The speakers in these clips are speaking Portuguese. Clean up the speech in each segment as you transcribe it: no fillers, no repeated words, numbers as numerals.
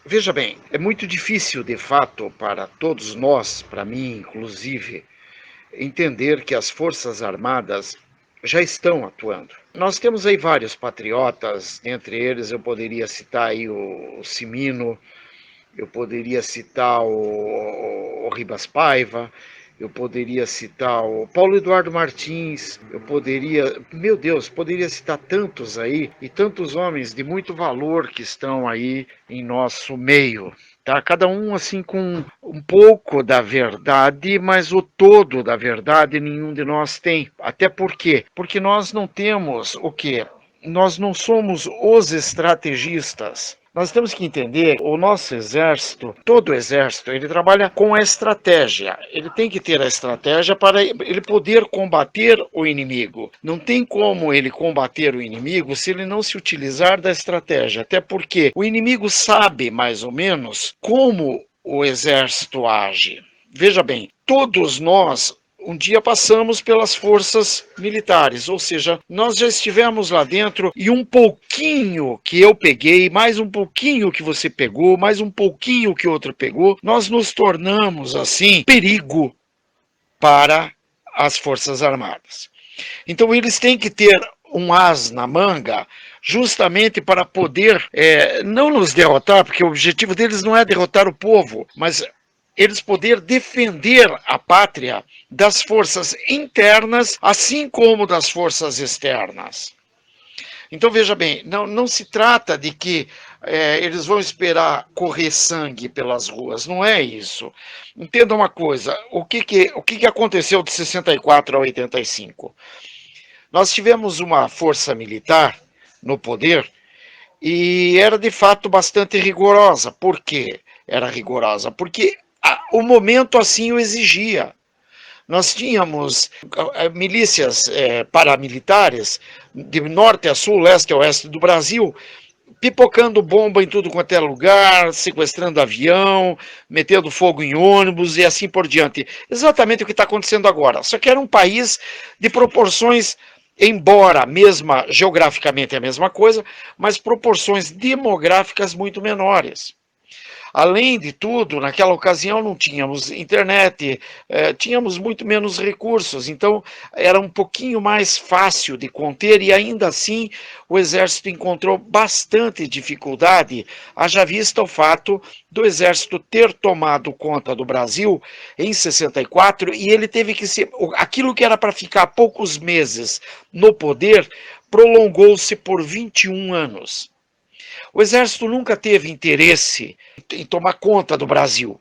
Veja bem, é muito difícil, de fato, para todos nós, para mim inclusive, entender que as Forças Armadas já estão atuando. Nós temos aí vários patriotas, entre eles eu poderia citar aí o Cimino, eu poderia citar o Ribas Paiva, eu poderia citar o Paulo Eduardo Martins, eu poderia, meu Deus, poderia citar tantos aí e tantos homens de muito valor que estão aí em nosso meio. Tá? Cada um assim com um pouco da verdade, mas o todo da verdade nenhum de nós tem. Até por quê? Porque nós não temos o quê? Nós não somos os estrategistas. Nós temos que entender, o nosso exército, todo o exército, ele trabalha com a estratégia. Ele tem que ter a estratégia para ele poder combater o inimigo. Não tem como ele combater o inimigo se ele não se utilizar da estratégia. Até porque o inimigo sabe, mais ou menos, como o exército age. Veja bem, todos nós um dia passamos pelas forças militares, ou seja, nós já estivemos lá dentro e um pouquinho que eu peguei, mais um pouquinho que você pegou, mais um pouquinho que outro pegou, nós nos tornamos assim perigo para as Forças Armadas. Então eles têm que ter um as na manga justamente para poder não nos derrotar, porque o objetivo deles não é derrotar o povo, mas eles poder defender a pátria das forças internas, assim como das forças externas. Então, veja bem, não se trata de que eles vão esperar correr sangue pelas ruas, não é isso. Entenda uma coisa, o que aconteceu de 64 a 85? Nós tivemos uma força militar no poder e era de fato bastante rigorosa. Por quê? Era rigorosa porque o momento assim o exigia. Nós tínhamos milícias paramilitares de norte a sul, leste a oeste do Brasil, pipocando bomba em tudo quanto é lugar, sequestrando avião, metendo fogo em ônibus e assim por diante. Exatamente o que está acontecendo agora. Só que era um país de proporções, embora mesma geograficamente a mesma coisa, mas proporções demográficas muito menores. Além de tudo, naquela ocasião não tínhamos internet, tínhamos muito menos recursos, então era um pouquinho mais fácil de conter e ainda assim o exército encontrou bastante dificuldade, haja vista o fato do exército ter tomado conta do Brasil em 64 e ele teve que ser, aquilo que era para ficar poucos meses no poder, prolongou-se por 21 anos. O exército nunca teve interesse em tomar conta do Brasil.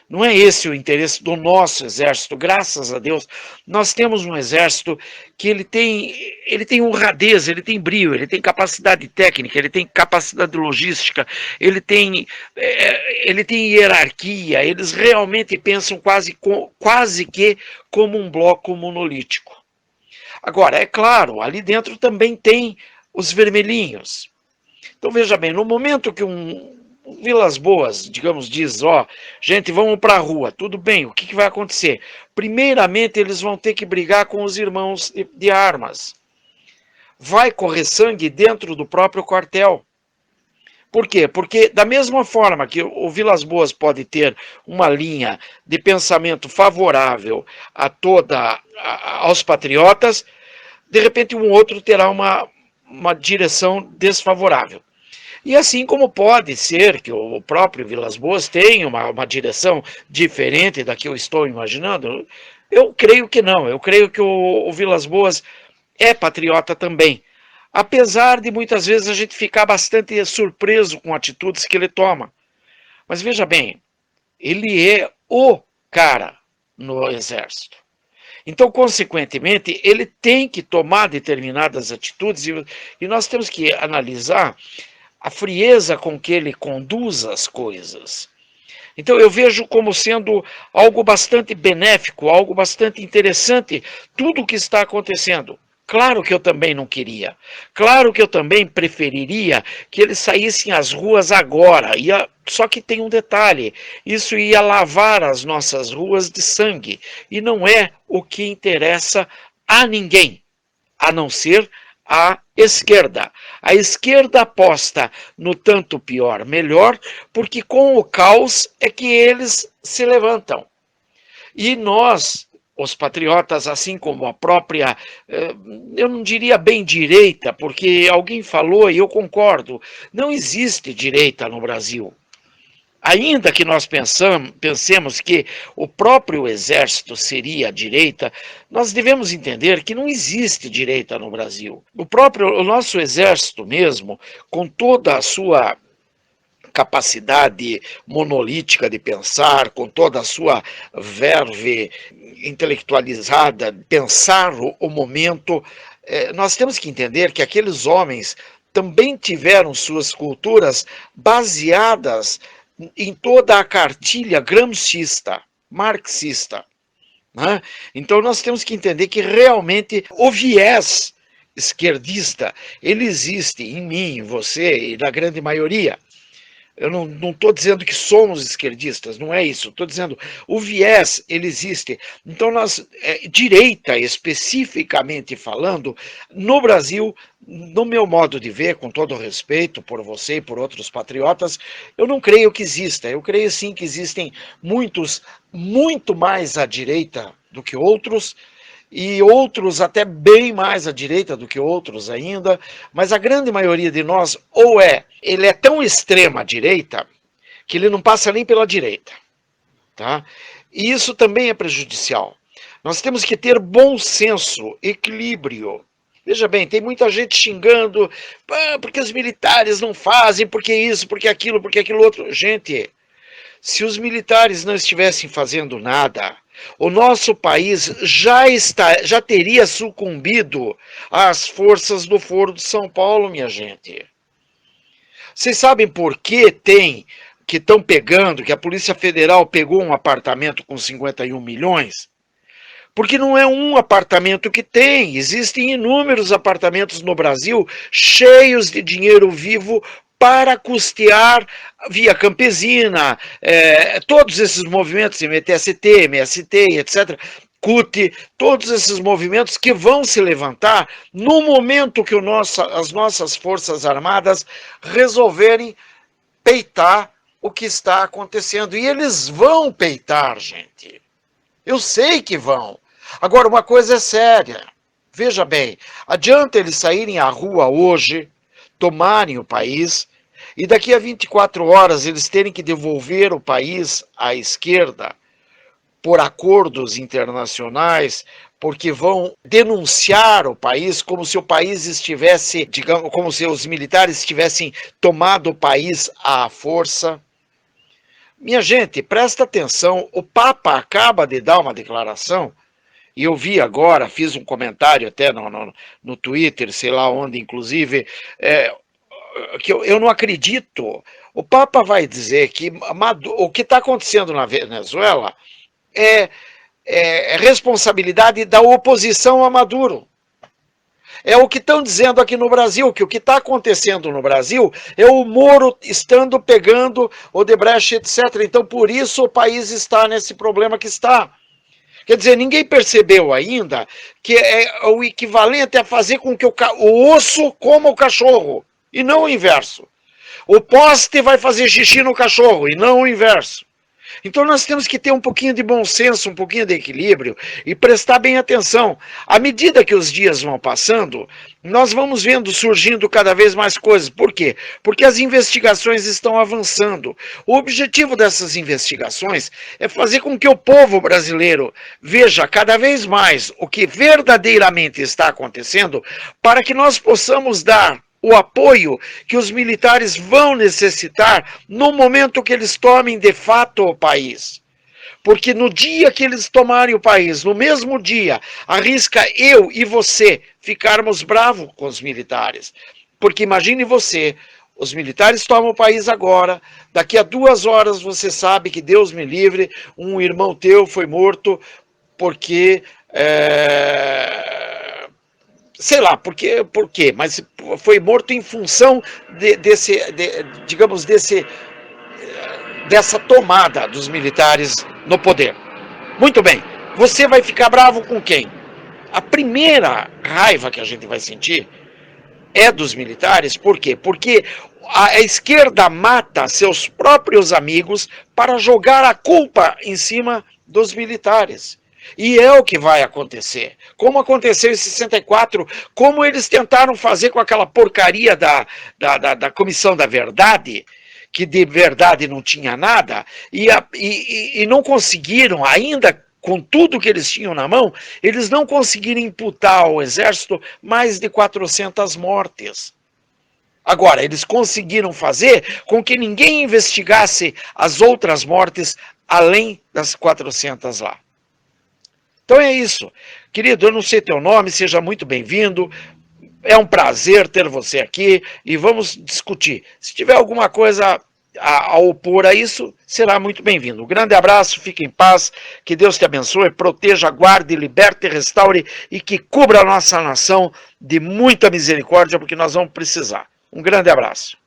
Não é esse o interesse do nosso exército, graças a Deus. Nós temos um exército que ele tem honradez, ele tem brio, ele tem capacidade técnica, ele tem capacidade logística, ele tem hierarquia, eles realmente pensam quase que como um bloco monolítico. Agora, é claro, ali dentro também tem os vermelhinhos. Então, veja bem, no momento que um Vilas Boas, digamos, diz, gente, vamos para a rua, tudo bem, o que vai acontecer? Primeiramente, eles vão ter que brigar com os irmãos de armas. Vai correr sangue dentro do próprio quartel. Por quê? Porque da mesma forma que o Vilas Boas pode ter uma linha de pensamento favorável aos patriotas, de repente um outro terá uma direção desfavorável. E assim como pode ser que o próprio Vilas Boas tenha uma direção diferente da que eu estou imaginando, eu creio que não. Eu creio que o Vilas Boas é patriota também. Apesar de muitas vezes a gente ficar bastante surpreso com atitudes que ele toma. Mas veja bem, ele é o cara no exército. Então, consequentemente, ele tem que tomar determinadas atitudes e nós temos que analisar a frieza com que ele conduz as coisas. Então eu vejo como sendo algo bastante benéfico, algo bastante interessante, tudo o que está acontecendo. Claro que eu também não queria. Claro que eu também preferiria que eles saíssem às ruas agora. Só que tem um detalhe, isso ia lavar as nossas ruas de sangue. E não é o que interessa a ninguém, a não ser a esquerda. A esquerda aposta no tanto pior, melhor, porque com o caos é que eles se levantam. E nós, os patriotas, assim como a própria, eu não diria bem direita, porque alguém falou e eu concordo, não existe direita no Brasil. Ainda que nós pensemos que o próprio exército seria a direita, nós devemos entender que não existe direita no Brasil. O nosso exército mesmo, com toda a sua capacidade monolítica de pensar, com toda a sua verve intelectualizada, pensar o momento, nós temos que entender que aqueles homens também tiveram suas culturas baseadas em toda a cartilha gramscista, marxista. Né? Então nós temos que entender que realmente o viés esquerdista, ele existe em mim, em você e na grande maioria. Eu não estou dizendo que somos esquerdistas, não é isso. Estou dizendo o viés, ele existe. Então, direita, especificamente falando, no Brasil, no meu modo de ver, com todo o respeito por você e por outros patriotas, eu não creio que exista. Eu creio sim que existem muitos, muito mais à direita do que outros, e outros até bem mais à direita do que outros ainda, mas a grande maioria de nós, ele é tão extrema à direita, que ele não passa nem pela direita, tá? E isso também é prejudicial. Nós temos que ter bom senso, equilíbrio. Veja bem, tem muita gente xingando, porque os militares não fazem, porque isso, porque aquilo outro. Gente, se os militares não estivessem fazendo nada, o nosso país já teria sucumbido às forças do Foro de São Paulo, minha gente. Vocês sabem por que estão pegando, que a Polícia Federal pegou um apartamento com 51 milhões? Porque não é um apartamento que tem, existem inúmeros apartamentos no Brasil cheios de dinheiro vivo para custear Via Campesina, todos esses movimentos, MTST, MST, etc., CUT, todos esses movimentos que vão se levantar no momento que as nossas Forças Armadas resolverem peitar o que está acontecendo. E eles vão peitar, gente. Eu sei que vão. Agora, uma coisa é séria. Veja bem, adianta eles saírem à rua hoje, tomarem o país, e daqui a 24 horas eles terem que devolver o país à esquerda por acordos internacionais, porque vão denunciar o país como se o país estivesse, digamos, como se os militares tivessem tomado o país à força. Minha gente, presta atenção, o Papa acaba de dar uma declaração, e eu vi agora, fiz um comentário até no Twitter, sei lá onde, inclusive, que eu não acredito. O Papa vai dizer que o que está acontecendo na Venezuela é responsabilidade da oposição a Maduro. É o que estão dizendo aqui no Brasil, que o que está acontecendo no Brasil é o Moro estando pegando Odebrecht, etc. Então, por isso o país está nesse problema que está. Quer dizer, ninguém percebeu ainda que é o equivalente a fazer com que o osso coma o cachorro, e não o inverso. O poste vai fazer xixi no cachorro, e não o inverso. Então nós temos que ter um pouquinho de bom senso, um pouquinho de equilíbrio e prestar bem atenção. À medida que os dias vão passando, nós vamos vendo surgindo cada vez mais coisas. Por quê? Porque as investigações estão avançando. O objetivo dessas investigações é fazer com que o povo brasileiro veja cada vez mais o que verdadeiramente está acontecendo, para que nós possamos dar o apoio que os militares vão necessitar no momento que eles tomem de fato o país. Porque no dia que eles tomarem o país, no mesmo dia, arrisca eu e você ficarmos bravos com os militares. Porque imagine você, os militares tomam o país agora, daqui a 2 horas você sabe que, Deus me livre, um irmão teu foi morto porque... sei lá por quê, mas foi morto em função dessa tomada dos militares no poder. Muito bem, você vai ficar bravo com quem? A primeira raiva que a gente vai sentir é dos militares, por quê? Porque a esquerda mata seus próprios amigos para jogar a culpa em cima dos militares. E é o que vai acontecer. Como aconteceu em 64, como eles tentaram fazer com aquela porcaria da Comissão da Verdade, que de verdade não tinha nada, e não conseguiram, ainda com tudo que eles tinham na mão, eles não conseguiram imputar ao exército mais de 400 mortes. Agora, eles conseguiram fazer com que ninguém investigasse as outras mortes além das 400 lá. Então é isso. Querido, eu não sei teu nome, seja muito bem-vindo. É um prazer ter você aqui e vamos discutir. Se tiver alguma coisa a opor a isso, será muito bem-vindo. Um grande abraço, fique em paz, que Deus te abençoe, proteja, guarde, liberte, restaure e que cubra a nossa nação de muita misericórdia, porque nós vamos precisar. Um grande abraço.